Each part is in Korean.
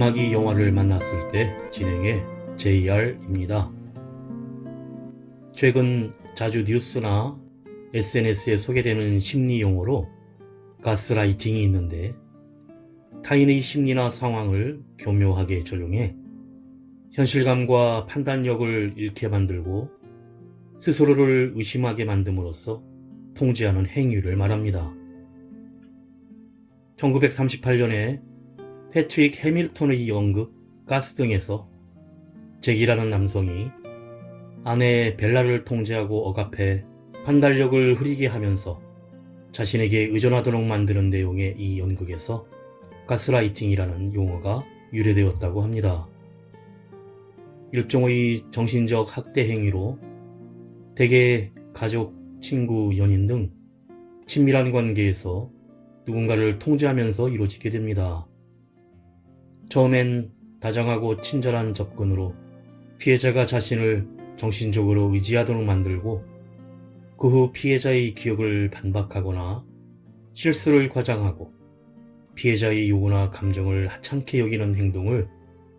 음악이 영화를 만났을 때 진행의 JR입니다. 최근 자주 뉴스나 SNS에 소개되는 심리 용어로 가스라이팅이 있는데, 타인의 심리나 상황을 교묘하게 조종해 현실감과 판단력을 잃게 만들고 스스로를 의심하게 만듦으로써 통제하는 행위를 말합니다. 1938년에 패트릭 해밀턴의 연극 가스 등에서 잭이라는 남성이 아내 벨라를 통제하고 억압해 판단력을 흐리게 하면서 자신에게 의존하도록 만드는 내용의 이 연극에서 가스라이팅이라는 용어가 유래되었다고 합니다. 일종의 정신적 학대 행위로 대개 가족, 친구, 연인 등 친밀한 관계에서 누군가를 통제하면서 이루어지게 됩니다. 처음엔 다정하고 친절한 접근으로 피해자가 자신을 정신적으로 의지하도록 만들고, 그 후 피해자의 기억을 반박하거나 실수를 과장하고 피해자의 요구나 감정을 하찮게 여기는 행동을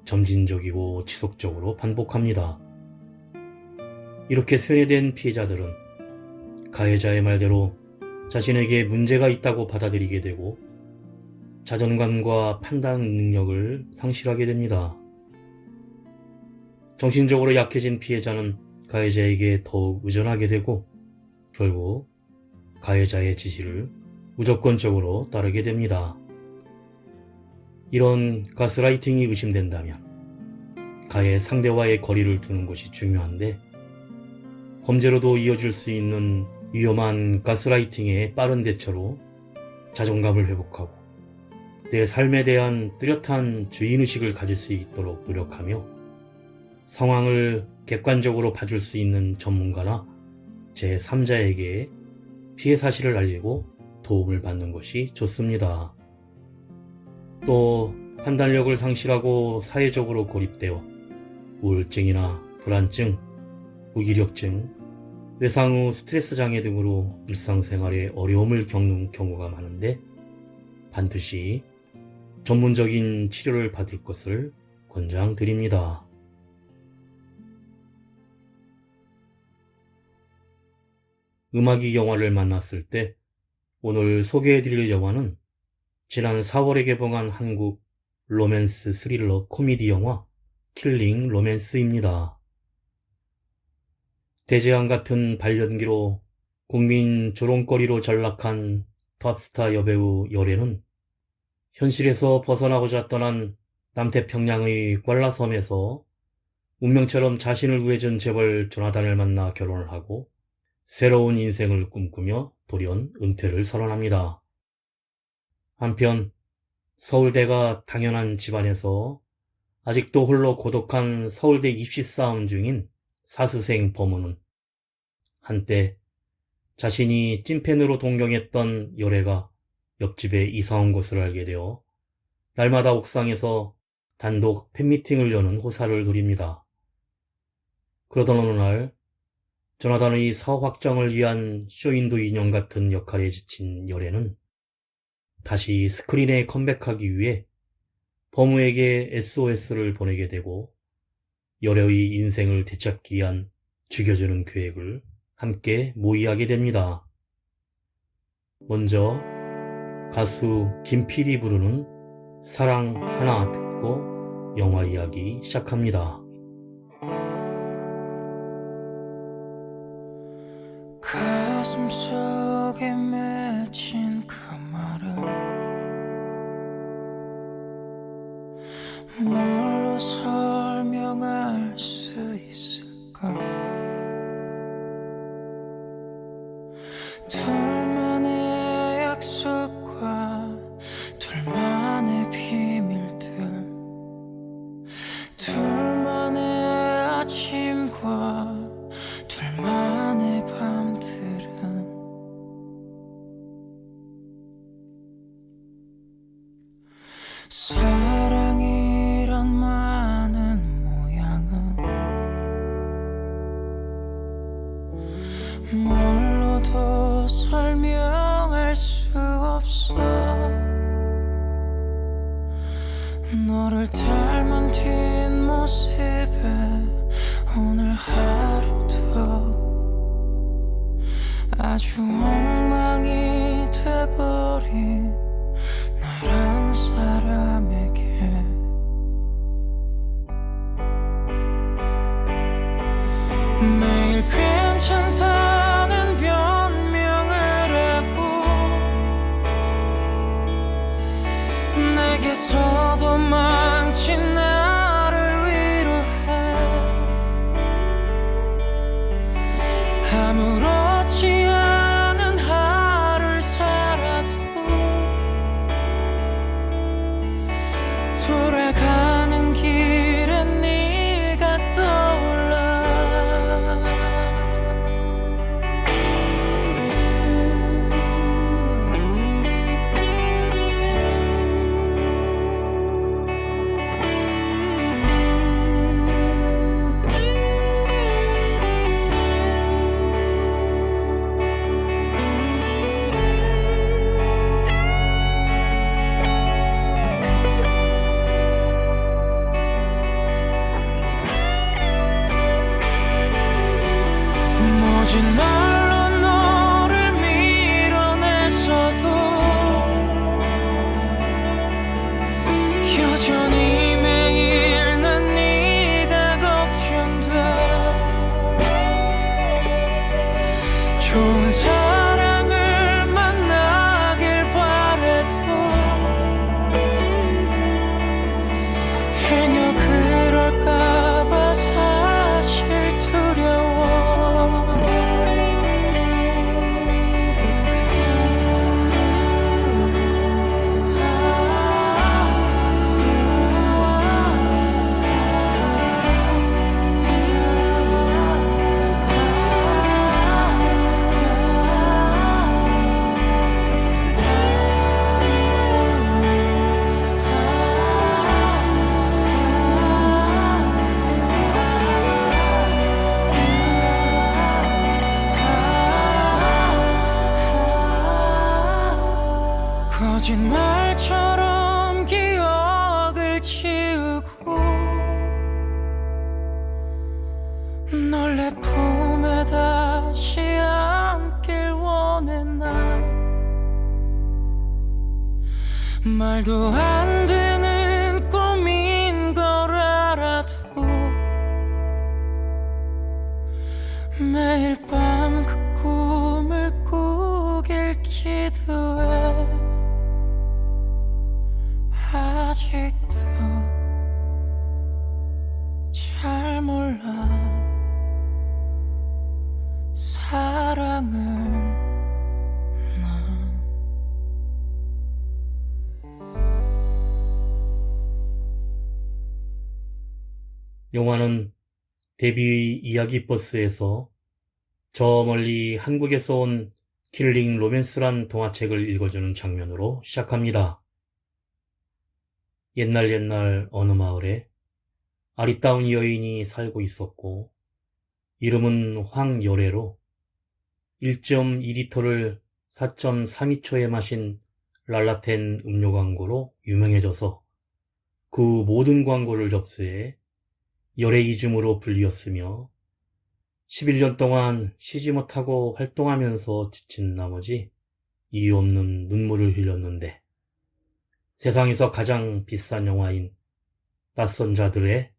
점진적이고 지속적으로 반복합니다. 이렇게 세뇌된 피해자들은 가해자의 말대로 자신에게 문제가 있다고 받아들이게 되고 자존감과 판단 능력을 상실하게 됩니다. 정신적으로 약해진 피해자는 가해자에게 더욱 의존하게 되고 결국 가해자의 지시를 무조건적으로 따르게 됩니다. 이런 가스라이팅이 의심된다면 가해 상대와의 거리를 두는 것이 중요한데, 범죄로도 이어질 수 있는 위험한 가스라이팅의 빠른 대처로 자존감을 회복하고 내 삶에 대한 뚜렷한 주인의식을 가질 수 있도록 노력하며 상황을 객관적으로 봐줄 수 있는 전문가나 제3자에게 피해 사실을 알리고 도움을 받는 것이 좋습니다. 또 판단력을 상실하고 사회적으로 고립되어 우울증이나 불안증, 무기력증, 외상 후 스트레스 장애 등으로 일상생활에 어려움을 겪는 경우가 많은데, 반드시 전문적인 치료를 받을 것을 권장드립니다. 음악이 영화를 만났을 때 오늘 소개해드릴 영화는 지난 4월에 개봉한 한국 로맨스 스릴러 코미디 영화 킬링 로맨스입니다. 대재앙 같은 발연기로 국민 조롱거리로 전락한 톱스타 여배우 열애는 현실에서 벗어나고자 떠난 남태평양의 꽐라섬에서 운명처럼 자신을 구해준 재벌 조나단을 만나 결혼을 하고 새로운 인생을 꿈꾸며 돌연 은퇴를 선언합니다. 한편 서울대가 당연한 집안에서 아직도 홀로 고독한 서울대 입시 싸움 중인 사수생 범우는 한때 자신이 찐팬으로 동경했던 열애가 옆집에 이사 온 것을 알게 되어 날마다 옥상에서 단독 팬미팅을 여는 호사를 누립니다. 그러던 어느 날 조나단의 사업 확장을 위한 쇼윈도 인형 같은 역할에 지친 열애는 다시 스크린에 컴백하기 위해 범우에게 SOS를 보내게 되고, 열애의 인생을 되찾기 위한 죽여주는 계획을 함께 모의하게 됩니다. 먼저 가수 김필이 부르는 사랑 하나 듣고 영화 이야기 시작합니다. 가슴 속에 맺힌 그 말을 뭘로 설명할 수 있을까? 둘만의 약속과 둘만의 비밀들, 둘만의 아침과 둘만의 밤들은 사랑이란 많은 모양은 뭘로도 설명할 수 없어. 너 너를 닮은 뒷모습에 오늘 하루도 아주 엉망이 돼버린 너란 사람에게 매일 괜찮다는 변명을 하고 내게서도 망친 나를 위로해 아무렇지 않은 하루를 살아도 돌아가는 길에 네가 떠올라 모진 말로 너를 밀어냈어도 여전히 매일 난 네가 걱정돼 좋은 사랑을 만나길 바래도 행여 그럴까봐 사실 두려워 거짓말처럼 기억을 지우고 널 내 품에 다시 안길 원해 난 말도 안 되는 꿈인 걸 알아도 매일 밤 그 꿈을 꾸길 기도해 아직도 잘 몰라 사랑을 난 영화는 데뷔 이야기 버스에서 저 멀리 한국에서 온 킬링 로맨스란 동화책을 읽어주는 장면으로 시작합니다. 옛날 어느 마을에 아리따운 여인이 살고 있었고 이름은 황여래로 1.2리터를 4.32초에 마신 랄라텐 음료 광고로 유명해져서 그 모든 광고를 접수해 여래이즘으로 불리었으며 11년 동안 쉬지 못하고 활동하면서 지친 나머지 이유 없는 눈물을 흘렸는데 세상에서 가장 비싼 영화인 낯선 자들의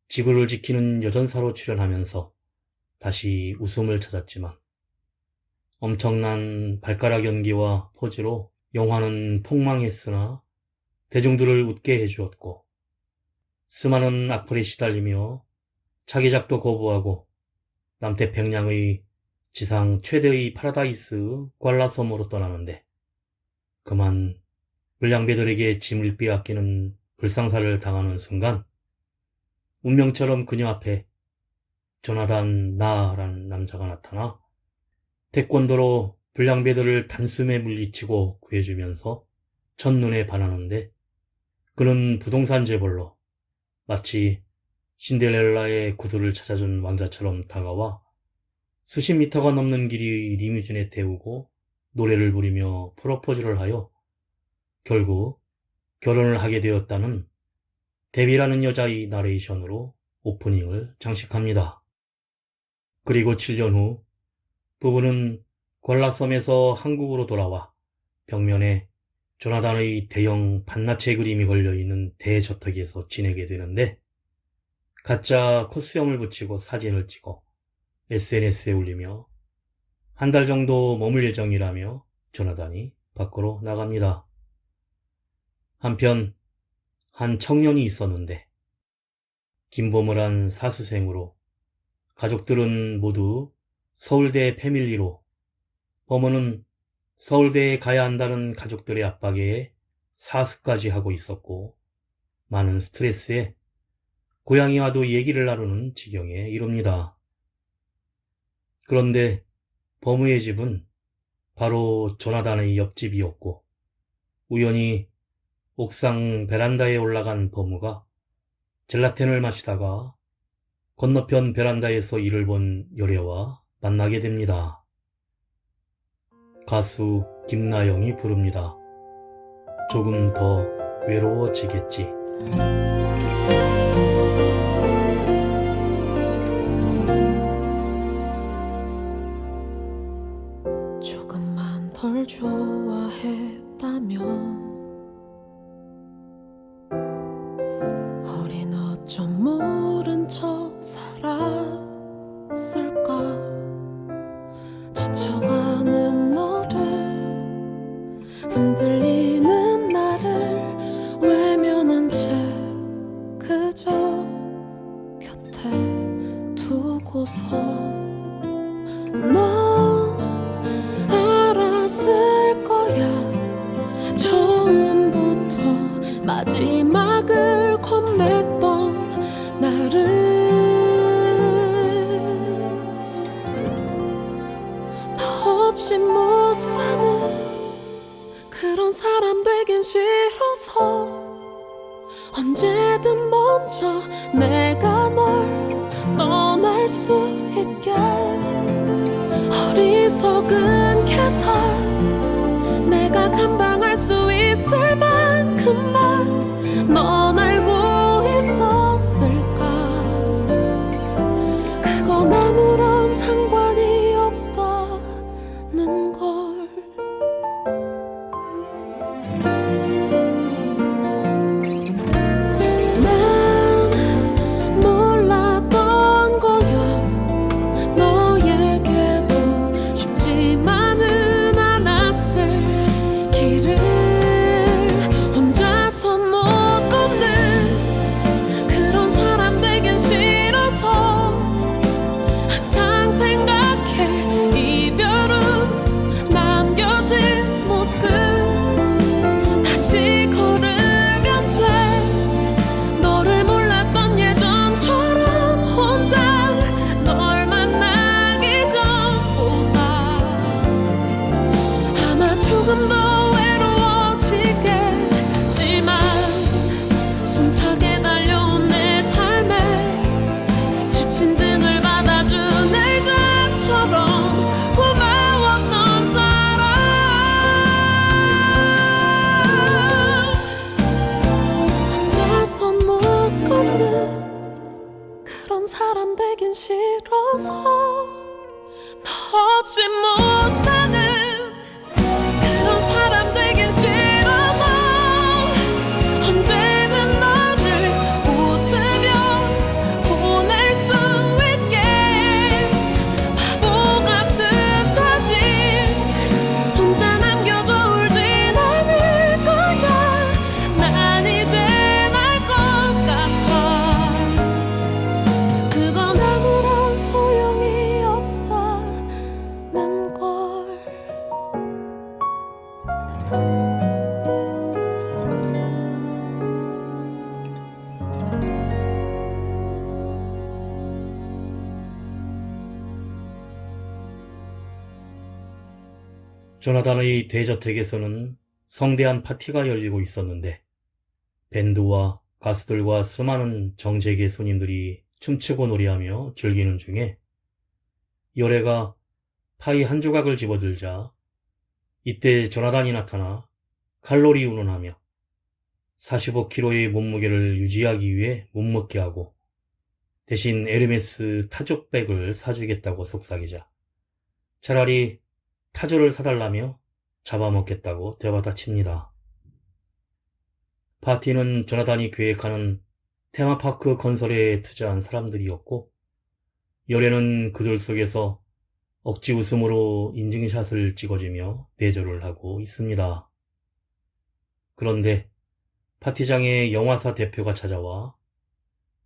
지구를 지키는 여전사로 출연하면서 다시 웃음을 찾았지만 엄청난 발가락 연기와 포즈로 영화는 폭망했으나 대중들을 웃게 해주었고 수많은 악플에 시달리며 차기작도 거부하고 남태평양의 지상 최대의 파라다이스 관라섬으로 떠나는데 그만 불량배들에게 짐을 빼앗기는 불상사를 당하는 순간 운명처럼 그녀 앞에 조나단 나라는 남자가 나타나 태권도로 불량배들을 단숨에 물리치고 구해주면서 첫눈에 반하는데 그는 부동산 재벌로 마치 신데렐라의 구두를 찾아준 왕자처럼 다가와 수십 미터가 넘는 길이 리무진에 태우고 노래를 부르며 프로포즈를 하여 결국 결혼을 하게 되었다는 데비라는 여자의 나레이션으로 오프닝을 장식합니다. 그리고 7년 후 부부는 궐라섬에서 한국으로 돌아와 벽면에 조나단의 대형 반나체 그림이 걸려있는 대저택에서 지내게 되는데, 가짜 코스염을 붙이고 사진을 찍어 SNS에 올리며 한 달 정도 머물 예정이라며 조나단이 밖으로 나갑니다. 한편 한 청년이 있었는데 김보물한 사수생으로 가족들은 모두 서울대 패밀리로, 범호는 서울대에 가야 한다는 가족들의 압박에 사수까지 하고 있었고 많은 스트레스에 고양이와도 얘기를 나누는 지경에 이릅니다. 그런데 범우의 집은 바로 조나단의 옆집이었고, 우연히 옥상 베란다에 올라간 범우가 젤라텐을 마시다가 건너편 베란다에서 이를 본 여래와 만나게 됩니다. 가수 김나영이 부릅니다. 조금 더 외로워지겠지. 조금만 덜 좋아했다면 우린 어쩜 모른 척 살았을까. 지쳐가는 너를, 흔들리는 나를 외면한 채 그저 곁에 두고서 넌 알았을 거야. 처음부터 마지막을 겁냈던 나를. 너 없이 못 사는 그런 사람 되긴 싫어서 언제든 먼저 내가 널 떠날 수 있게 어리석은 계산 내가 감당할 수 있을 만큼만 넌 알고 있었을까. 그건 아무런 상관이 없다는 걸. 난 몰랐던 거야. 너에게도 쉽지만은 않았을 길을 혼자서 못 걷는 그런 사람 되긴 싫어서 항상 생각해. 이별 후 남겨진 모습 다시 걸으면 돼. 너를 몰랐던 예전처럼 혼자 널 만나기 전보다 아마 조금 더 외로워지겠지만 숨차게 달려온 내 삶에 지친 등을 받아준 의자처럼 고마웠던 사람. 혼자선 못 걷는 그런 사람 되긴 싫어서 너 없이 못 사는 그런 사람 되긴 싫어서 언제든 너를 웃으며 보낼 수 있게 바보 같은 다짐 혼자 남겨져 울진 않을 거야. 난 이제 날 것 같아. 그건 아무런 소용이 없다는 걸. 조나단의 대저택에서는 성대한 파티가 열리고 있었는데, 밴드와 가수들과 수많은 정재계 손님들이 춤추고 노래하며 즐기는 중에 여래가 파이 한 조각을 집어들자 이때 조나단이 나타나 칼로리 운운하며 45kg의 몸무게를 유지하기 위해 못 먹게 하고 대신 에르메스 타조백을 사주겠다고 속삭이자 차라리 타조를 사달라며 잡아먹겠다고 되받아칩니다. 파티는 조나단이 계획하는 테마파크 건설에 투자한 사람들이었고 열애는 그들 속에서 억지 웃음으로 인증샷을 찍어주며 내조를 하고 있습니다. 그런데 파티장에 영화사 대표가 찾아와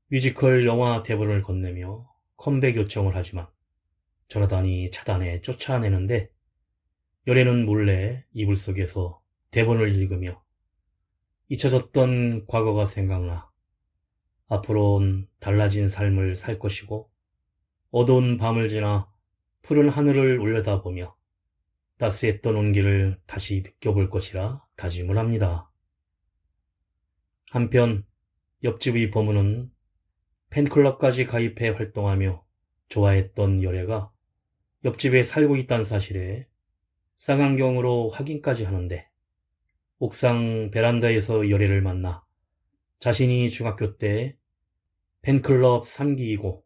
뮤지컬 영화 대본을 건네며 컴백 요청을 하지만 조나단이 차단해 쫓아내는데 열애는 몰래 이불 속에서 대본을 읽으며 잊혀졌던 과거가 생각나 앞으로는 달라진 삶을 살 것이고 어두운 밤을 지나 푸른 하늘을 올려다보며 따스했던 온기를 다시 느껴볼 것이라 다짐을 합니다. 한편 옆집의 버무는 팬클럽까지 가입해 활동하며 좋아했던 열애가 옆집에 살고 있다는 사실에 쌍안경으로 확인까지 하는데 옥상 베란다에서 열애를 만나 자신이 중학교 때 팬클럽 3기이고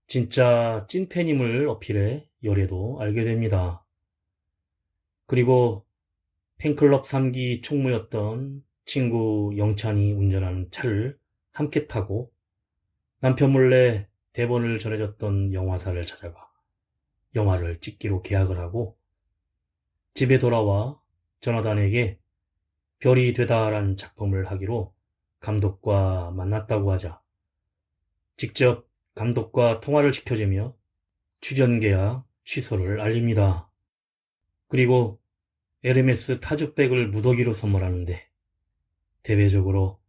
진짜 찐팬임을 어필해 열애도 알게 됩니다. 그리고 팬클럽 3기 총무였던 친구 영찬이 운전하는 차를 함께 타고 남편 몰래 대본을 전해줬던 영화사를 찾아가 영화를 찍기로 계약을 하고 집에 돌아와 조나단에게 별이 되다란 작품을 하기로 감독과 만났다고 하자 직접 감독과 통화를 시켜주며 출연 계약 취소를 알립니다. 그리고 에르메스 타조백을 무더기로 선물하는데 대외적으로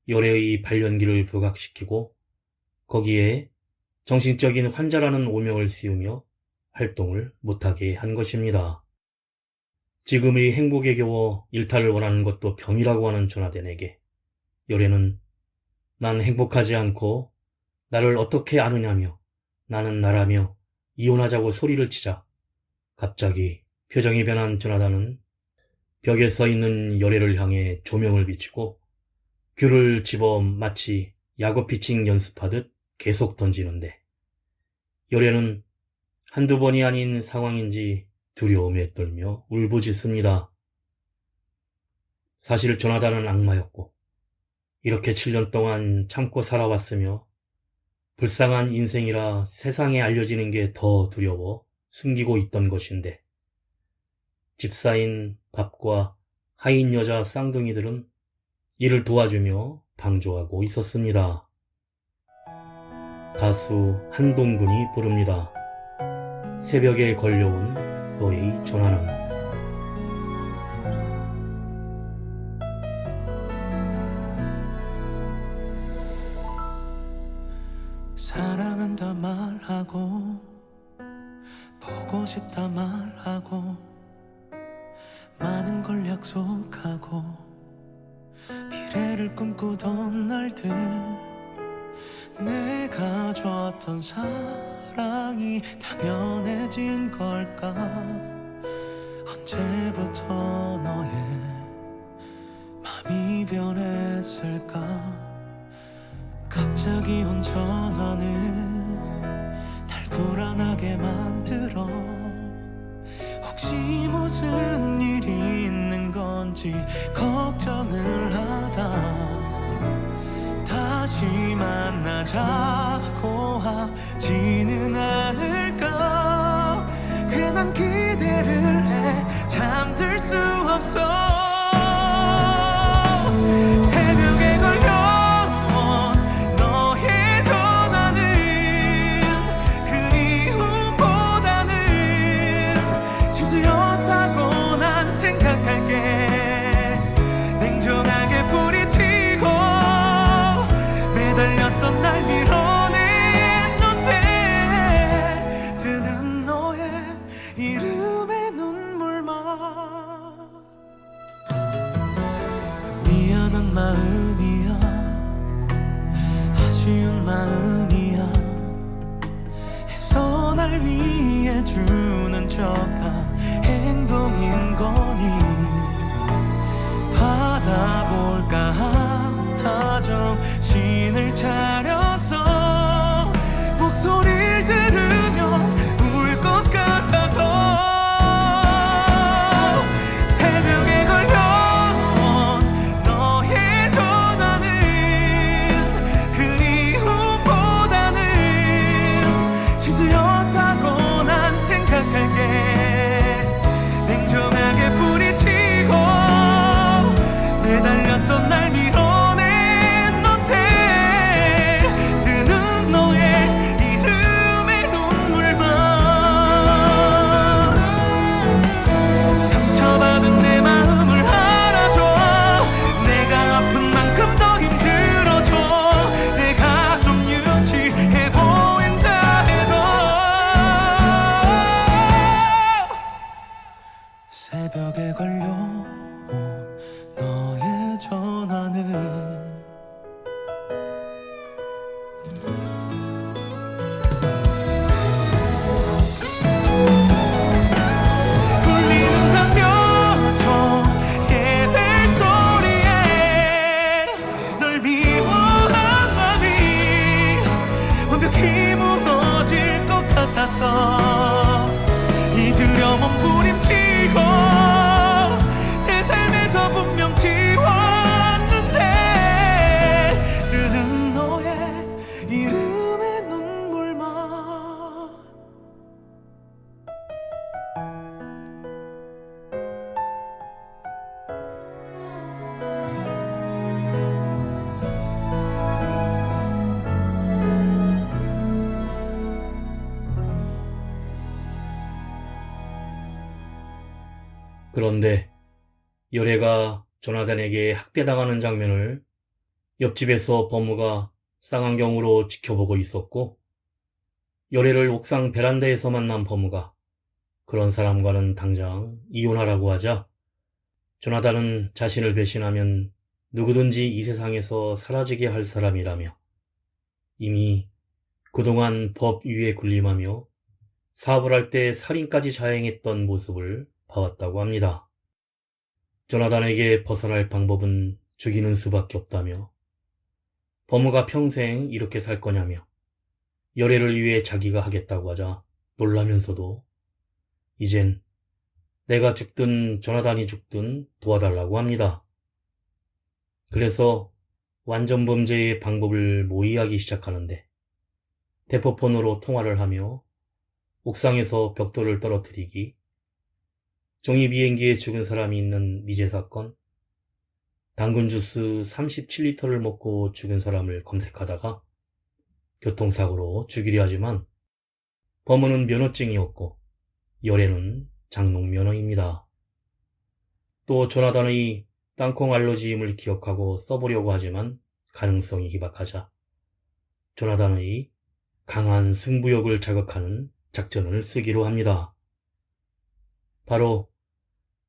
열애의 발연기를 부각시키고 거기에 정신적인 환자라는 오명을 씌우며 활동을 못하게 한 것입니다. 지금의 행복에 겨워 일탈을 원하는 것도 병이라고 하는 조나단에게 열애는 난 행복하지 않고 나를 어떻게 아느냐며 나는 나라며 이혼하자고 소리를 치자 갑자기 표정이 변한 조나단은 벽에 써있는 열애를 향해 조명을 비추고 귤을 집어 마치 야구 피칭 연습하듯 계속 던지는데 열애는 한두 번이 아닌 상황인지 두려움에 떨며 울부짖습니다. 사실 조나단은 악마였고 이렇게 7년 동안 참고 살아왔으며 불쌍한 인생이라 세상에 알려지는 게 더 두려워 숨기고 있던 것인데 집사인 밥과 하인 여자 쌍둥이들은 이를 도와주며 방조하고 있었습니다. 가수 한동근이 부릅니다. 새벽에 걸려온 너의 전화는. 사랑한다 말하고 보고 싶다 말하고 많은 걸 약속하고 미래를 꿈꾸던 날들 내가 줬던 사랑이 당연해진 걸까 언제부터 너의 맘이 변했을까 갑자기 온 전화는 날 불안하게 만들어 혹시 무슨 일이 있는 건지 걱정을 하다 다시 만나자고 하지는 않을까 괜한 기대를 해 잠들 수 없어 새벽에 걸려 냉정하게 뿌리치고 매달렸던 날 밀어냈는데 드는 너의 이름에 눈물만 미안한 마음이야 아쉬운 마음이야 애써 날 위해 주는 척한 행동인 거니 받아볼까 새벽에 걸려온 너의 전화는 울리는다며 저 예배소리에 널 미워한 맘이 완벽히 무너질 것 같아서 잊으려 몸부림치고 내 삶에서 분명 지웠는데 뜨는 너의 이름에 눈물만 그런데 열애가 조나단에게 학대당하는 장면을 옆집에서 버무가 쌍안경으로 지켜보고 있었고, 열애를 옥상 베란다에서 만난 버무가 그런 사람과는 당장 이혼하라고 하자 조나단은 자신을 배신하면 누구든지 이 세상에서 사라지게 할 사람이라며 이미 그동안 법 위에 군림하며 사업을 할 때 살인까지 자행했던 모습을 봐왔다고 합니다. 조나단에게 벗어날 방법은 죽이는 수밖에 없다며 버무가 평생 이렇게 살 거냐며 열애를 위해 자기가 하겠다고 하자 놀라면서도 이젠 내가 죽든 조나단이 죽든 도와달라고 합니다. 그래서 완전 범죄의 방법을 모의하기 시작하는데 대포폰으로 통화를 하며 옥상에서 벽돌을 떨어뜨리기, 종이 비행기에 죽은 사람이 있는 미제 사건, 당근 주스 37리터를 먹고 죽은 사람을 검색하다가 교통사고로 죽이려 하지만 범인은 면허증이었고 열애는 장롱 면허입니다. 또 조나단의 땅콩 알러지임을 기억하고 써보려고 하지만 가능성이 희박하자 조나단의 강한 승부욕을 자극하는 작전을 쓰기로 합니다. 바로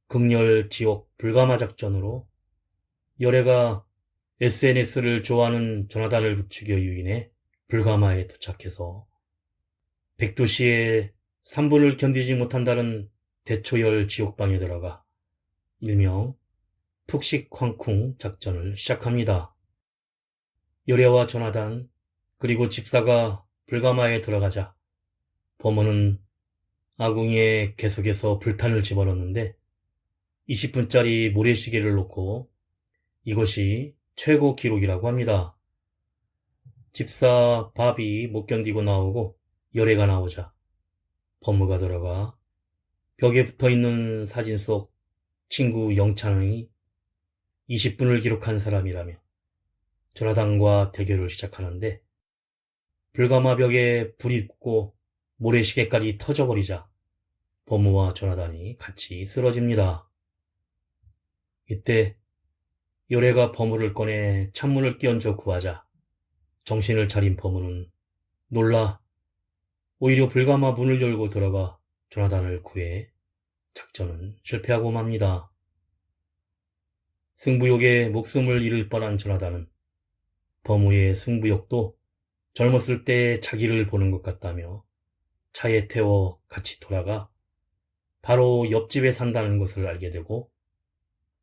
극렬 지옥 불가마 작전으로 열애가 SNS를 좋아하는 조나단을 부추겨 유인해 불가마에 도착해서 백도시의 3분을 견디지 못한다는 대초열 지옥방에 들어가 일명 푹식 쾅쿵 작전을 시작합니다. 열애와 조나단 그리고 집사가 불가마에 들어가자 범인은 아궁이에 계속해서 불탄을 집어넣는데 20분짜리 모래시계를 놓고 이것이 최고 기록이라고 합니다. 집사 밥이 못 견디고 나오고 열애가 나오자 버무가 들어가 벽에 붙어있는 사진 속 친구 영찬이 20분을 기록한 사람이라며 조나단과 대결을 시작하는데 불가마 벽에 불이 붙고 모래시계까지 터져버리자 버무와 조나단이 같이 쓰러집니다. 이때 열애가 버무를 꺼내 창문을 끼얹어 구하자 정신을 차린 버무는 놀라 오히려 불가마 문을 열고 들어가 조나단을 구해 작전은 실패하고 맙니다. 승부욕에 목숨을 잃을 뻔한 조나단은 버무의 승부욕도 젊었을 때 자기를 보는 것 같다며 차에 태워 같이 돌아가 바로 옆집에 산다는 것을 알게 되고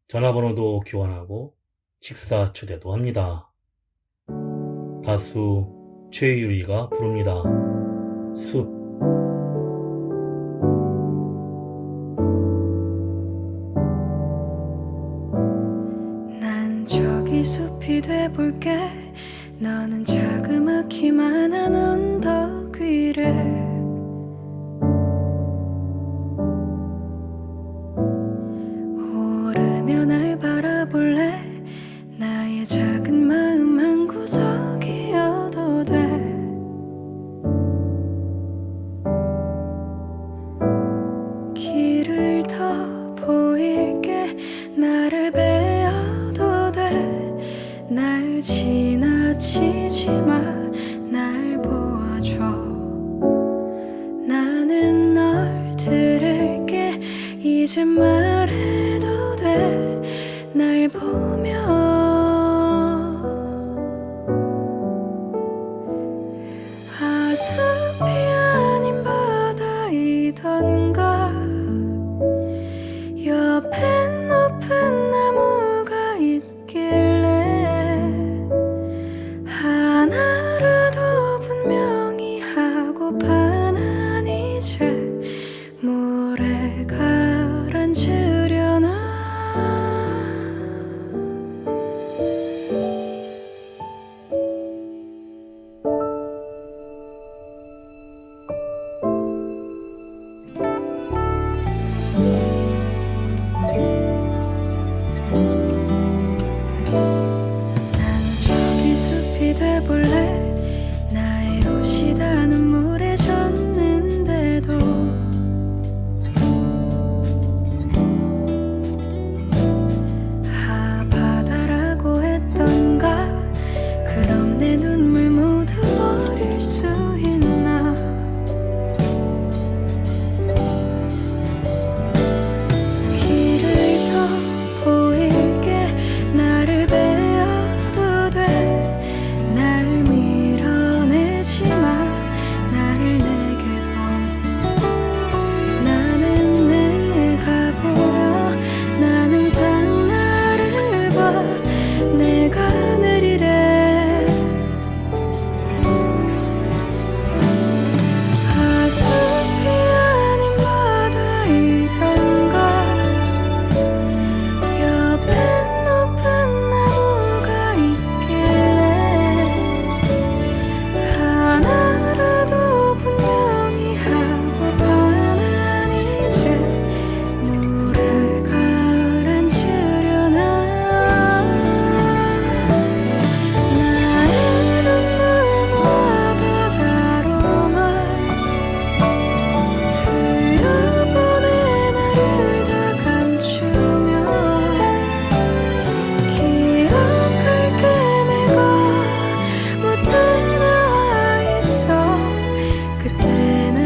전화번호도 교환하고 식사 초대도 합니다. 가수 최유리가 부릅니다. 숲. 난 저기 숲이 돼볼게. 너는 자그맣기만 한 언덕 위를 오르며 날 바라볼래. 나의 작은 마음 한 구석이어도 돼. 길을 더 보일게. 나를 베어도 돼. 날 지나치지 마. 날 보아줘. 이제 말해도 돼 날 보며 하숲이 아닌 바다이던가 옆엔 높은 나무가 있길래 하나라도 분명히 하고파 난 이제 물에 가라앉으려나 난 저기 숲이 돼볼래 나의 옷이 다 눈물에 젖는데도 바다라고 했던가 그럼 내 눈물 모두 버릴 수 있나 길을 더 보일게 나를 베어도 돼 날 밀어내지 마 나를 내게 둬 나는 내가 보여 난 항상 나를 봐 내가 느리래 하숲이 아닌 바다이던가 옆엔 높은 나무가 있길래 하나라도 분명히 하고파 난 이제 물에 가라앉으려나 나의 눈물 모아 바다로만 흘려보내 나를 다 감추며 기억할게 내가 못해 나와 있어 그때 날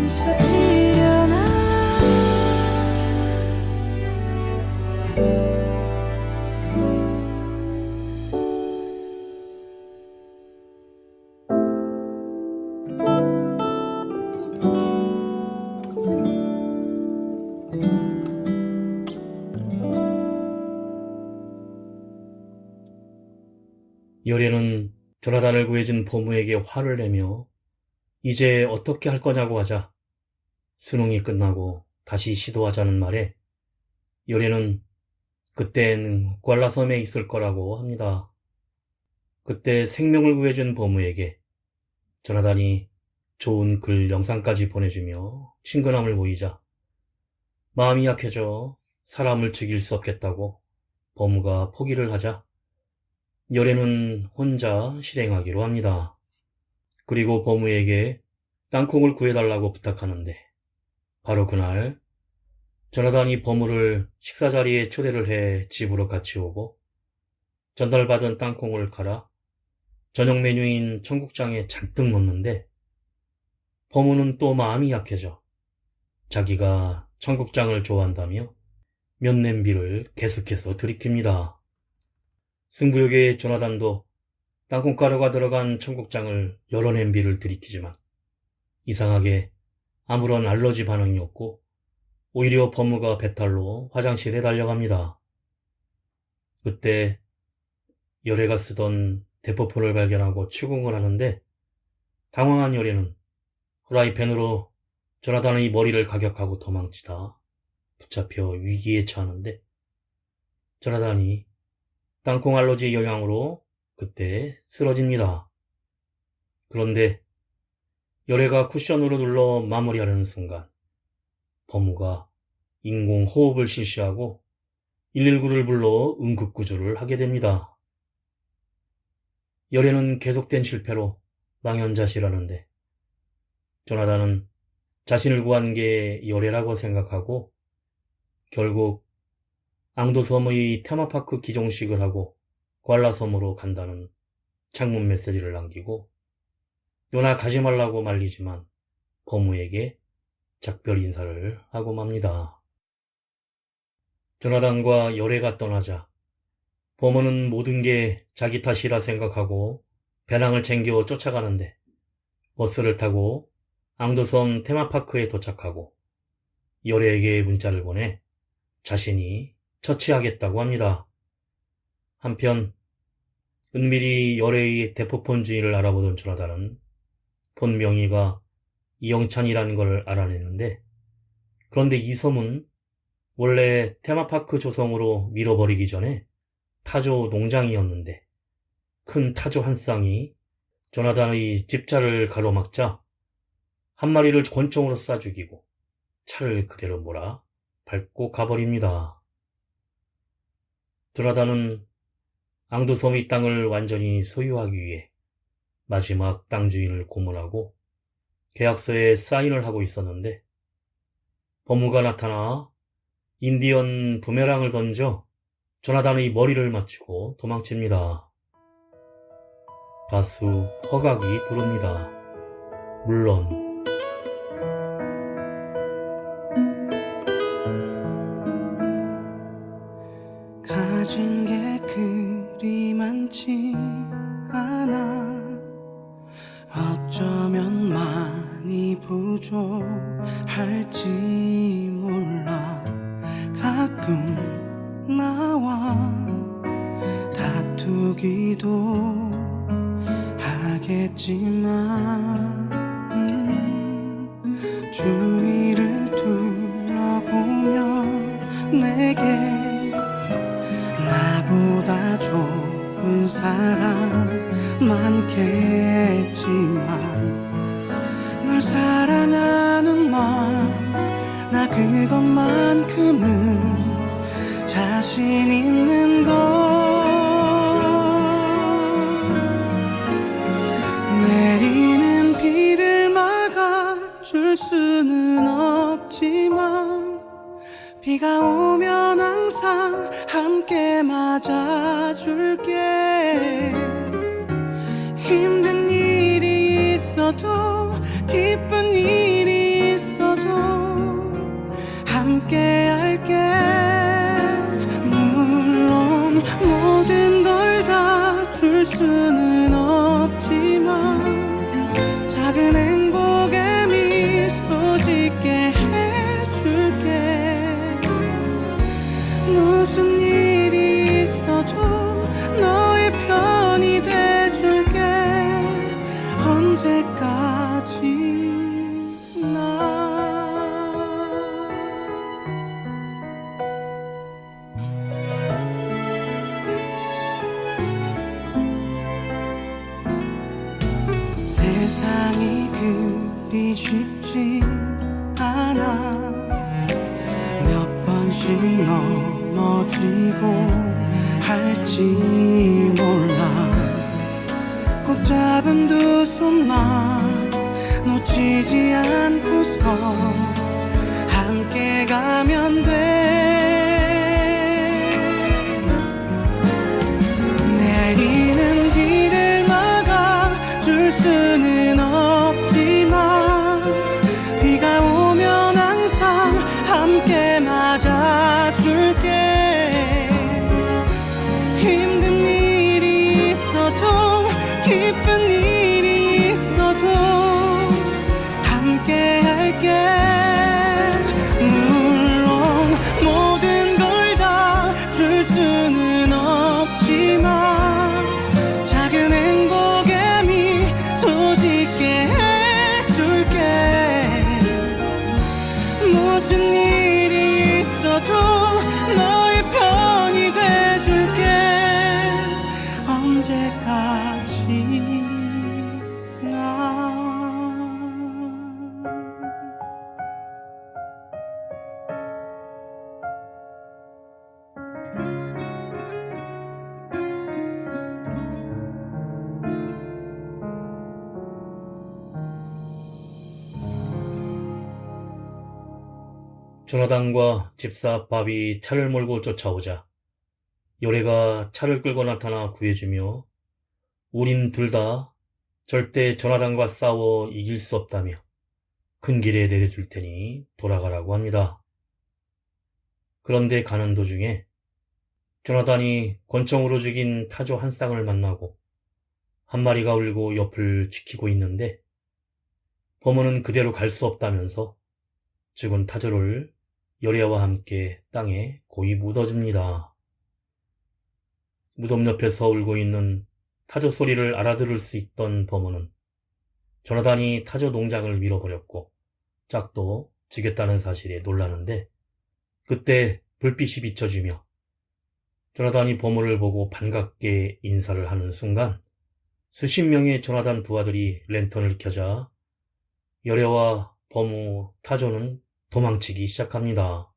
sup리려나 요래는 조나단을 구해준 보무에게 화를 내며 이제 어떻게 할 거냐고 하자 수능이 끝나고 다시 시도하자는 말에 요래는 그땐 꽐라섬에 있을 거라고 합니다. 그때 생명을 구해준 보무에게 조나단이 좋은 글 영상까지 보내주며 친근함을 보이자 마음이 약해져 사람을 죽일 수 없겠다고 보무가 포기를 하자 요래는 혼자 실행하기로 합니다. 그리고 보무에게 땅콩을 구해달라고 부탁하는데 바로 그날 조나단이 보무를 식사 자리에 초대를 해 집으로 같이 오고 전달받은 땅콩을 갈아 저녁 메뉴인 청국장에 잔뜩 넣는데 보무는 또 마음이 약해져 자기가 청국장을 좋아한다며 면 냄비를 계속해서 들이킵니다. 승부욕의 조나단도 땅콩가루가 들어간 청국장을 여러 냄비를 들이키지만 이상하게 아무런 알러지 반응이 없고 오히려 보무가 배탈로 화장실에 달려갑니다. 그때 요래가 쓰던 대포폰을 발견하고 추궁을 하는데 당황한 요래는 후라이팬으로 조나단의 머리를 가격하고 도망치다 붙잡혀 위기에 처하는데 조나단이 땅콩 알러지 영향으로 그때 쓰러집니다. 그런데 요래가 쿠션으로 눌러 마무리하려는 순간 보무가 인공호흡을 실시하고 119를 불러 응급구조를 하게 됩니다. 요래는 계속된 실패로 망연자실하는데 조나단은 자신을 구한 게 요래라고 생각하고 결국 앙도섬의 테마파크 기종식을 하고 꽐라섬으로 간다는 창문 메시지를 남기고 요나 가지 말라고 말리지만 보무에게 작별 인사를 하고 맙니다. 조나단과 열애가 떠나자 범우는 모든 게 자기 탓이라 생각하고 배낭을 챙겨 쫓아가는데 버스를 타고 앙도섬 테마파크에 도착하고 열애에게 문자를 보내 자신이 처치하겠다고 합니다. 한편 은밀히 열애의 대포폰 주인을 알아보던 조나단은 본 명의가 이영찬이라는 걸 알아내는데, 그런데 이 섬은 원래 테마파크 조성으로 밀어버리기 전에 타조 농장이었는데 큰 타조 한 쌍이 조나단의 집차를 가로막자 한 마리를 권총으로 쏴 죽이고 차를 그대로 몰아 밟고 가버립니다. 조나단은 앙도섬의 땅을 완전히 소유하기 위해 마지막 땅 주인을 고문하고 계약서에 사인을 하고 있었는데 범우가 나타나 인디언 부메랑을 던져 조나단의 머리를 맞추고 도망칩니다. 가수 허각이 부릅니다. 물론. 가진 게 그리 많지 않아 어쩌면 많이 부족할지 몰라 가끔 나와 다투기도 하겠지만 주위를 둘러보면 내게 나보다 좋은 사람 많겠지만 널 사랑하는 마음 나 그것만큼은 자신 있는 걸 내리는 비를 막아줄 수는 없지만 비가 오면 항상 함께 맞아줄게 힘든 일이 있어도 기쁜 일이 있어도 함께 할게 물론 모든 걸 다 줄 수는 없지만 작은 행복에 미소 짓게 해줄게 무슨 일이 있어도 너의 편이 돼줄게 언제까지나 세상이 그리 쉽지 않아 몇 번씩 넘어지고 할지 몰라 꼭 잡은 두 손만 놓치지 않고서 함께 가면 돼 내리는 비를 막아줄 수는 없지만 비가 오면 항상 함께 맞아줄게 힘든 일이 있어도 기쁜 일이 있어도 함께 할게 물론 모든 걸 다 줄 수는 없지만 작은 행복에 미소 짓게 해줄게 무슨 일이 있어도 너의 편이 돼줄게 언제까지나 조나단과 집사 앞 밥이 차를 몰고 쫓아오자 요래가 차를 끌고 나타나 구해주며 우린 둘 다 절대 조나단과 싸워 이길 수 없다며 큰 길에 내려줄 테니 돌아가라고 합니다. 그런데 가는 도중에 조나단이 권총으로 죽인 타조 한 쌍을 만나고 한 마리가 울고 옆을 지키고 있는데 범우는 그대로 갈 수 없다면서 죽은 타조를 열애와 함께 땅에 고이 묻어줍니다. 무덤 옆에서 울고 있는 타조 소리를 알아들을 수 있던 범우는 조나단이 타조 농장을 밀어버렸고 짝도 죽였다는 사실에 놀라는데 그때 불빛이 비춰지며 조나단이 범우를 보고 반갑게 인사를 하는 순간 수십 명의 조나단 부하들이 랜턴을 켜자 열애와 범우, 타조는 도망치기 시작합니다.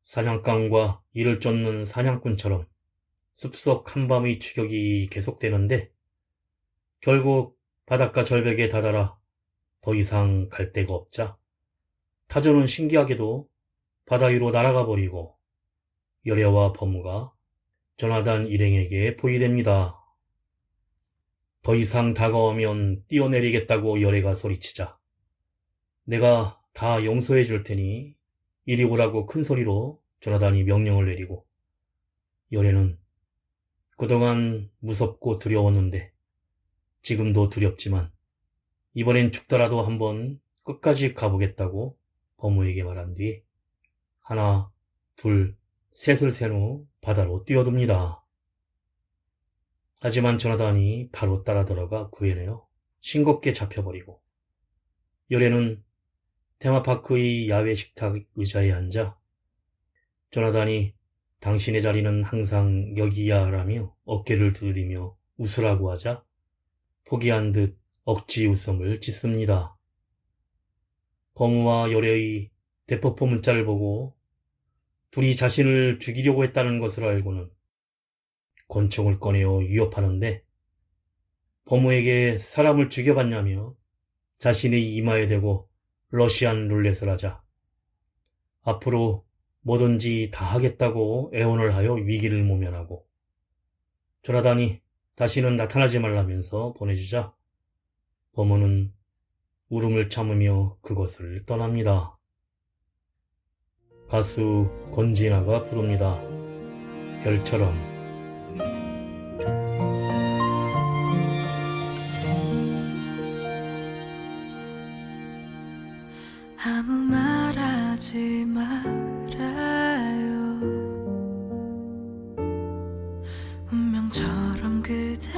사냥감과 이를 쫓는 사냥꾼처럼 숲속 한밤의 추격이 계속되는데 결국 바닷가 절벽에 다다라 더 이상 갈 데가 없자 타조는 신기하게도 바다 위로 날아가 버리고 열애와 범우가 조나단 일행에게 포위됩니다. 더 이상 다가오면 뛰어내리겠다고 열애가 소리치자 내가 다 용서해 줄 테니 이리 오라고 큰 소리로 조나단이 명령을 내리고 열애는 그동안 무섭고 두려웠는데 지금도 두렵지만 이번엔 죽더라도 한번 끝까지 가보겠다고 범우에게 말한 뒤 하나, 둘, 셋을 센 후 바다로 뛰어듭니다. 하지만 조나단이 바로 따라 들어가 구해내어 싱겁게 잡혀버리고 열애는 테마파크의 야외 식탁 의자에 앉아 조나단이 당신의 자리는 항상 여기야 라며 어깨를 두드리며 웃으라고 하자 포기한 듯 억지 웃음을 짓습니다. 범우와 열애의 대포포 문자를 보고 둘이 자신을 죽이려고 했다는 것을 알고는 권총을 꺼내어 위협하는데 범우에게 사람을 죽여봤냐며 자신의 이마에 대고 러시안 룰렛을 하자 앞으로 뭐든지 다 하겠다고 애원을 하여 위기를 모면하고 조나단이 다시는 나타나지 말라면서 보내주자 범우는 울음을 참으며 그것을 떠납니다. 가수 권진아가 부릅니다. 별처럼. 아무 말하지 말아요. 운명처럼 그댄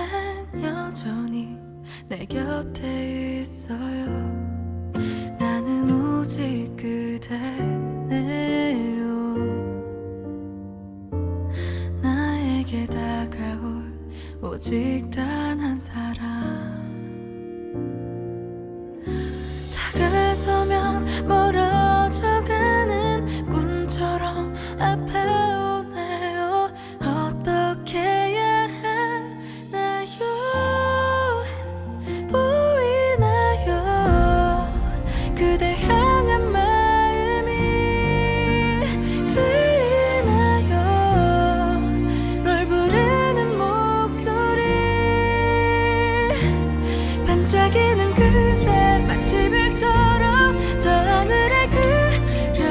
여전히 내 곁에 있어요. 나는 오직 그대네요. 나에게 다가올 오직 단 한 사람. 다가서면 멀어져가는 꿈처럼 아파오네요. 어떻게 해야 하나요? 보이나요? 그댈 향한 마음이 들리나요? 널 부르는 목소리 반짝이는 그대 마치 별처럼 저 하늘에 그려요.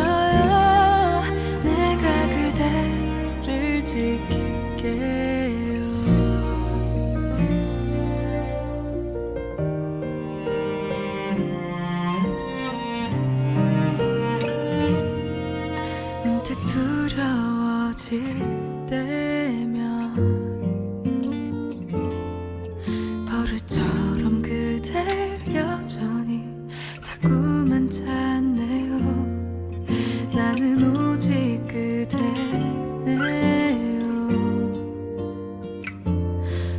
내가 그대를 지킬게요. 문득 두려워질 때면 버릇처럼 그댈 여전히 자꾸만 찾네요. 나는 오직 그대네요.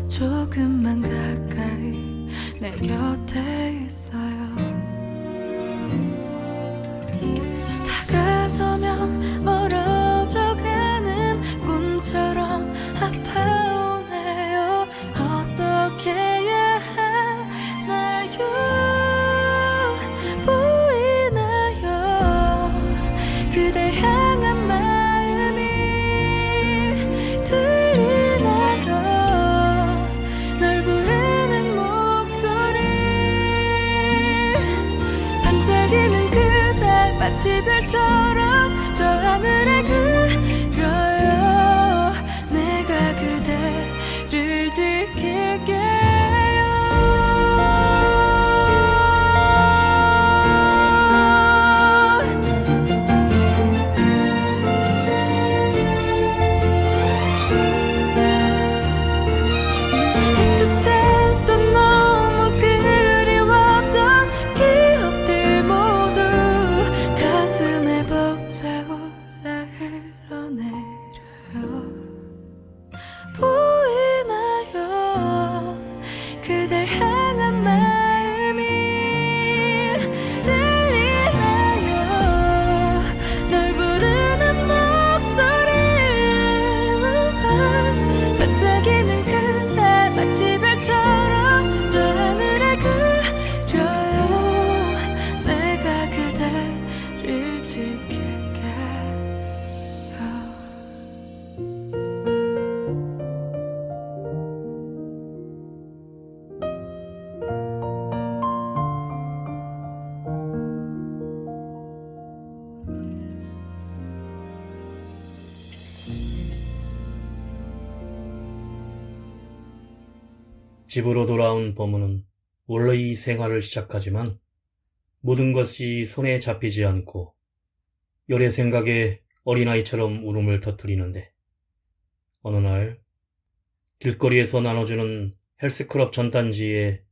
조금만 가까이 내 곁에 있어요. 다가서면 멀어져가는 꿈처럼 아파 흘러내려요. 보이나요 그댈 향한 마음이 들리나요 널 부르는 목소리 반짝이는 그대 마치 별처럼 저 하늘에 그려요 내가 그대를 지킬게요. 집으로 돌아온 범우는 원래의 생활을 시작하지만 모든 것이 손에 잡히지 않고 열의 생각에 어린아이처럼 울음을 터뜨리는데 어느 날 길거리에서 나눠주는 헬스클럽 전단지에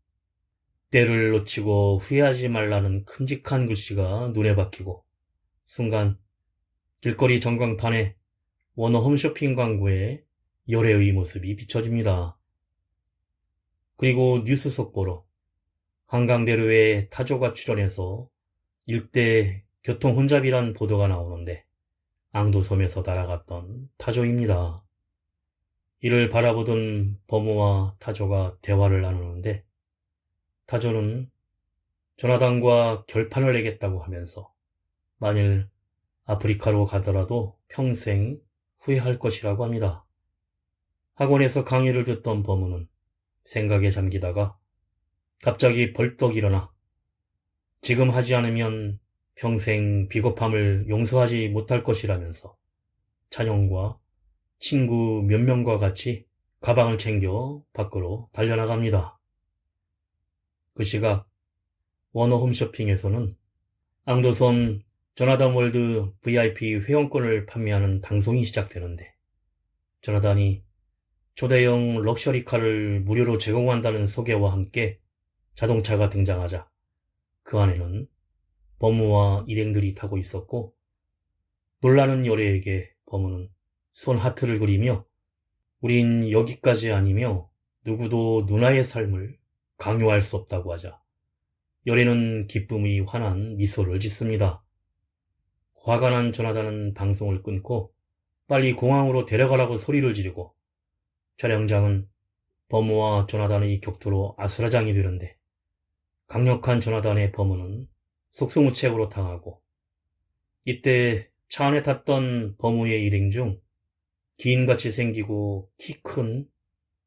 때를 놓치고 후회하지 말라는 큼직한 글씨가 눈에 박히고 순간 길거리 전광판에 워너 홈쇼핑 광고에 열애의 모습이 비춰집니다. 그리고 뉴스 속보로 한강대로에 타조가 출연해서 일대 교통 혼잡이란 보도가 나오는데 앙도섬에서 날아갔던 타조입니다. 이를 바라보던 범우와 타조가 대화를 나누는데 타조는 조나단과 결판을 내겠다고 하면서 만일 아프리카로 가더라도 평생 후회할 것이라고 합니다. 학원에서 강의를 듣던 범우는 생각에 잠기다가 갑자기 벌떡 일어나 지금 하지 않으면 평생 비겁함을 용서하지 못할 것이라면서 찬영과 친구 몇 명과 같이 가방을 챙겨 밖으로 달려나갑니다. 그 시각 워너 홈쇼핑에서는 앙도섬 조나단 월드 VIP 회원권을 판매하는 방송이 시작되는데 조나단이 초대형 럭셔리카를 무료로 제공한다는 소개와 함께 자동차가 등장하자 그 안에는 범우와 일행들이 타고 있었고 놀라는 열애에게 범우는 손 하트를 그리며 우린 여기까지 아니며 누구도 누나의 삶을 강요할 수 없다고 하자 열애는 기쁨의 환한 미소를 짓습니다. 화가 난 조나단은 방송을 끊고 빨리 공항으로 데려가라고 소리를 지르고 촬영장은 범우와 조나단의 격투로 아수라장이 되는데 강력한 조나단의 범우는 속수무책으로 당하고 이때 차 안에 탔던 범우의 일행 중 기인같이 생기고 키 큰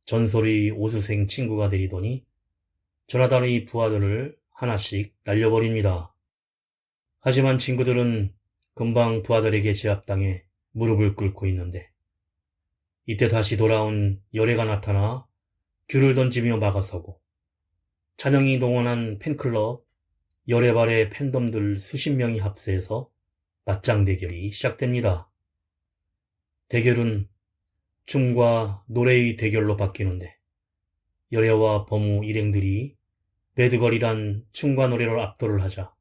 전설의 오수생 친구가 내리더니 조나단의 부하들을 하나씩 날려버립니다. 하지만 친구들은 금방 부하들에게 제압당해 무릎을 꿇고 있는데 이때 다시 돌아온 열애가 나타나 귤을 던지며 막아서고 찬영이 동원한 팬클럽 열애발의 팬덤들 수십 명이 합세해서 맞짱 대결이 시작됩니다. 대결은 춤과 노래의 대결로 바뀌는데 열애와 범우 일행들이 배드걸이란 춤과 노래로 압도를 하자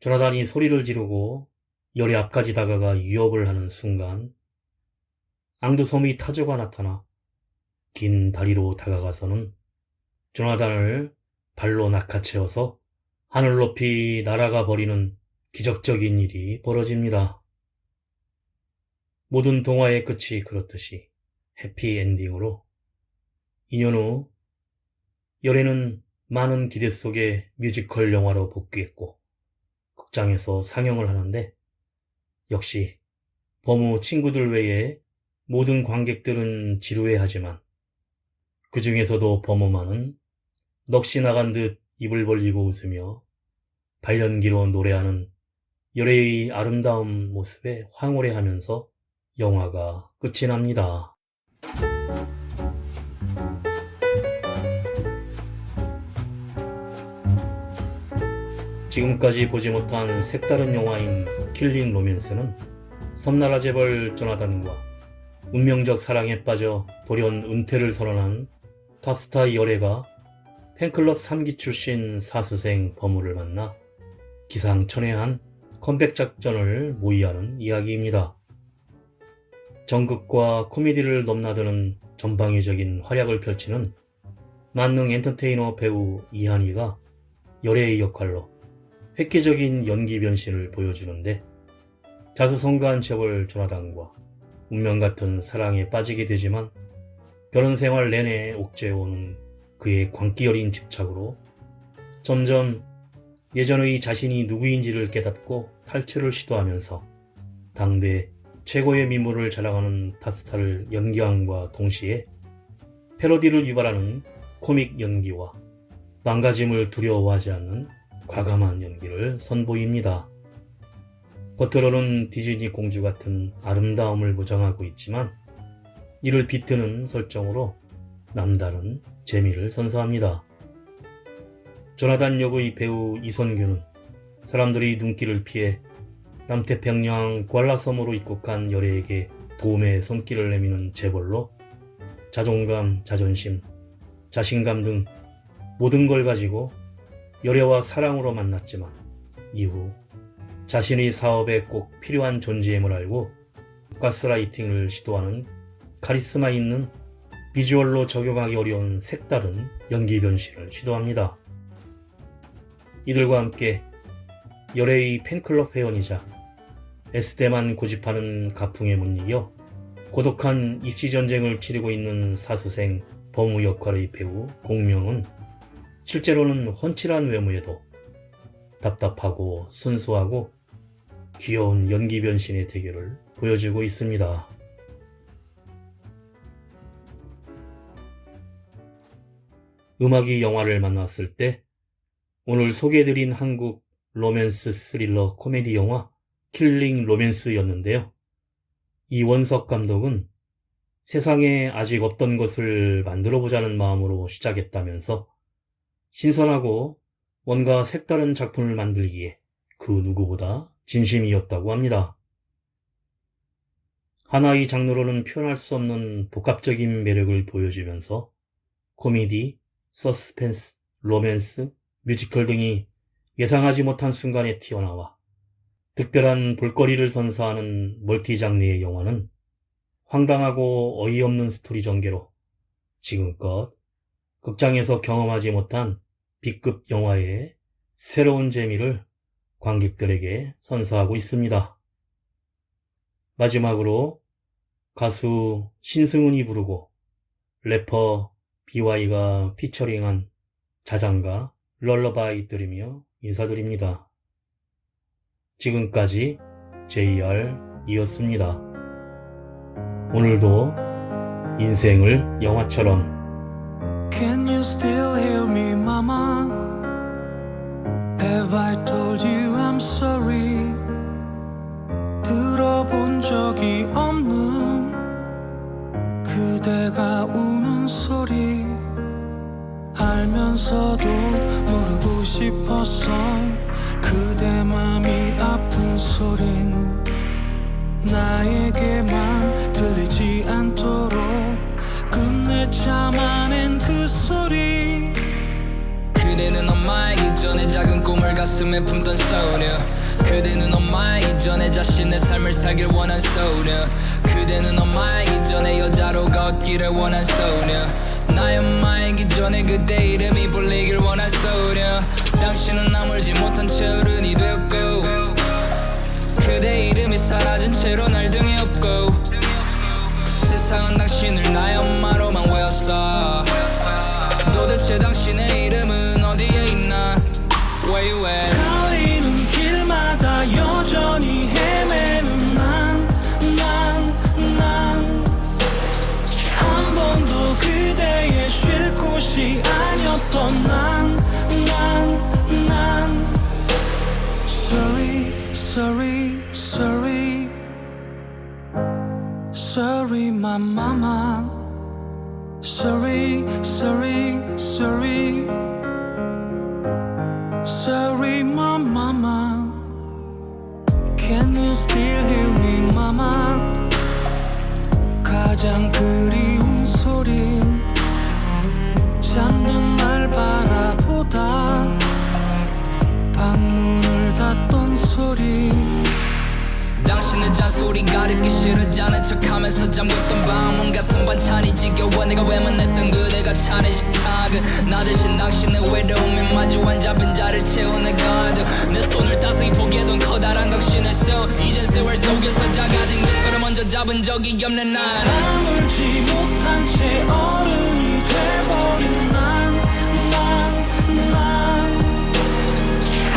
조나단이 소리를 지르고 열애 앞까지 다가가 위협을 하는 순간 앙도섬의 타조가 나타나 긴 다리로 다가가서는 조나단을 발로 낚아채워서 하늘 높이 날아가 버리는 기적적인 일이 벌어집니다. 모든 동화의 끝이 그렇듯이 해피엔딩으로 2년 후 열애는 많은 기대 속에 뮤지컬 영화로 복귀했고 극장에서 상영을 하는데 역시 범우 친구들 외에 모든 관객들은 지루해하지만 그 중에서도 범우만은 넋이 나간 듯 입을 벌리고 웃으며 발연기로 노래하는 열애의 아름다운 모습에 황홀해하면서 영화가 끝이 납니다. 지금까지 보지 못한 색다른 영화인 킬링 로맨스는 섬나라 재벌 조나단과 운명적 사랑에 빠져 돌연 은퇴를 선언한 탑스타 열애가 팬클럽 3기 출신 사수생 범우를 만나 기상천외한 컴백 작전을 모의하는 이야기입니다. 정극과 코미디를 넘나드는 전방위적인 활약을 펼치는 만능 엔터테이너 배우 이한희가 열애의 역할로 획기적인 연기 변신을 보여주는데, 자수성가한 재벌 조나단과 운명 같은 사랑에 빠지게 되지만 결혼 생활 내내 옥죄어오는 그의 광기 어린 집착으로 점점 예전의 자신이 누구인지를 깨닫고 탈출을 시도하면서 당대 최고의 미모를 자랑하는 탑스타를 연기함과 동시에 패러디를 유발하는 코믹 연기와 망가짐을 두려워하지 않는 과감한 연기를 선보입니다. 겉으로는 디즈니 공주 같은 아름다움을 보장하고 있지만 이를 비트는 설정으로 남다른 재미를 선사합니다. 조나단 역의 배우 이선규는 사람들이 눈길을 피해 남태평양 구알라섬으로 입국한 열애에게 도움의 손길을 내미는 재벌로 자존감, 자존심, 자신감 등 모든 걸 가지고 열애와 사랑으로 만났지만 이후 자신의 사업에 꼭 필요한 존재임을 알고 가스라이팅을 시도하는 카리스마 있는 비주얼로 적용하기 어려운 색다른 연기 변신을 시도합니다. 이들과 함께 열애의 팬클럽 회원이자 S대만 고집하는 가풍에 못 이겨 고독한 입시전쟁을 치르고 있는 사수생 범우 역할의 배우 공명은 실제로는 훤칠한 외모에도 답답하고 순수하고 귀여운 연기 변신의 대결을 보여주고 있습니다. 음악이 영화를 만났을 때 오늘 소개해드린 한국 로맨스 스릴러 코미디 영화 킬링 로맨스였는데요. 이원석 감독은 세상에 아직 없던 것을 만들어보자는 마음으로 시작했다면서 신선하고 뭔가 색다른 작품을 만들기에 그 누구보다 진심이었다고 합니다. 하나의 장르로는 표현할 수 없는 복합적인 매력을 보여주면서 코미디, 서스펜스, 로맨스, 뮤지컬 등이 예상하지 못한 순간에 튀어나와 특별한 볼거리를 선사하는 멀티 장르의 영화는 황당하고 어이없는 스토리 전개로 지금껏 극장에서 경험하지 못한 B급 영화의 새로운 재미를 관객들에게 선사하고 있습니다. 마지막으로 가수 신승훈이 부르고 래퍼 BY가 피처링한 자장가 럴러바이 들으며 인사드립니다. 지금까지 JR이었습니다. 오늘도 인생을 영화처럼. Can you still hear me, mama? Have I told you I'm sorry? 들어본 적이 없는 그대가 우는 소리 알면서도 모르고 싶었어. 그대 맘이 아픈 소린 나에게만 들리지 않도록 끝내 참아낸 그 소리. 그대는 엄마이기 전에 작은 꿈을 가슴에 품던 소녀. 그대는 엄마이기 전에 자신의 삶을 살길 원한 소녀. 그대는 엄마이기 전에 여자로 걷기를 원한 소녀. 나의 엄마이기 전에 그대 이름이 불리길 원한 소녀. 당신은 아물지 못한 채 어른이 되었고 그대 이름이 사라진 채로 날 등에 업고 세상은 당신을 나의 엄마로만 외웠어. 도대체 당신의 이름은 어디에 있나? Where you at? 가리는 길마다 여전히 헤매는 난 한 번도 그대의 쉴 곳이 아니었던 난 Sorry my mama. Sorry my mama. Can you still hear me mama? 가장 그리운 소리 잠든 날 바라보다 방문을 닫던 소리. 당신 당신의 잔소리가 듣기 싫어지 않은 척하면서 잠겼던 밤 같은 반찬이 지겨워 내가 외면했던 그대가 차린 식탁은 나 대신 당신의 외로움에 마주 앉아 빈자를 채우는 가득 내 손을 따스히 포기해둔 커다란 당신의 손 이젠 세월 속에서 작아진 그 손을 먼저 잡은 적이 없는 난 아물지 못한 채 어른이 돼버린 난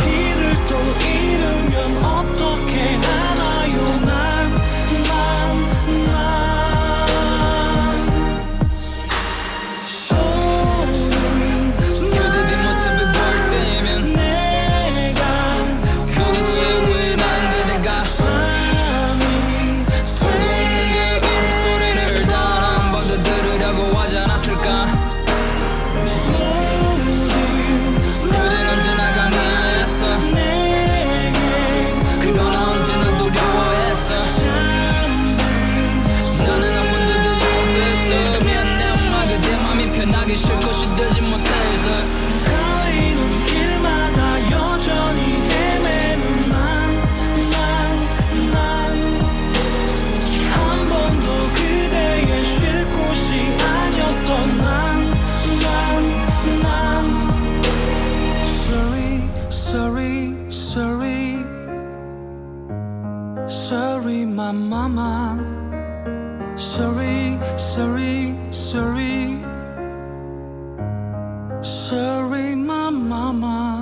길을 또 잃으면 어떻게 하나요 그대 뒷모습을 볼 때면 내가 도대체 왜 난 그대가 돌고 있는 그 울음소리를 단 한 번 더 들으려고 하지 않았을까 그댄 언제나 강해했어 그건 언제나 두려워했어 나는 한 번도 되지 못했어 미안해 엄마 그대 맘이 편하게 쉴 곳이 되지 못해서 가리는 길마다 여전히 헤매는 한 번도 그대의 쉴 곳이 아니었던 난 Sorry my mama Sorry my mama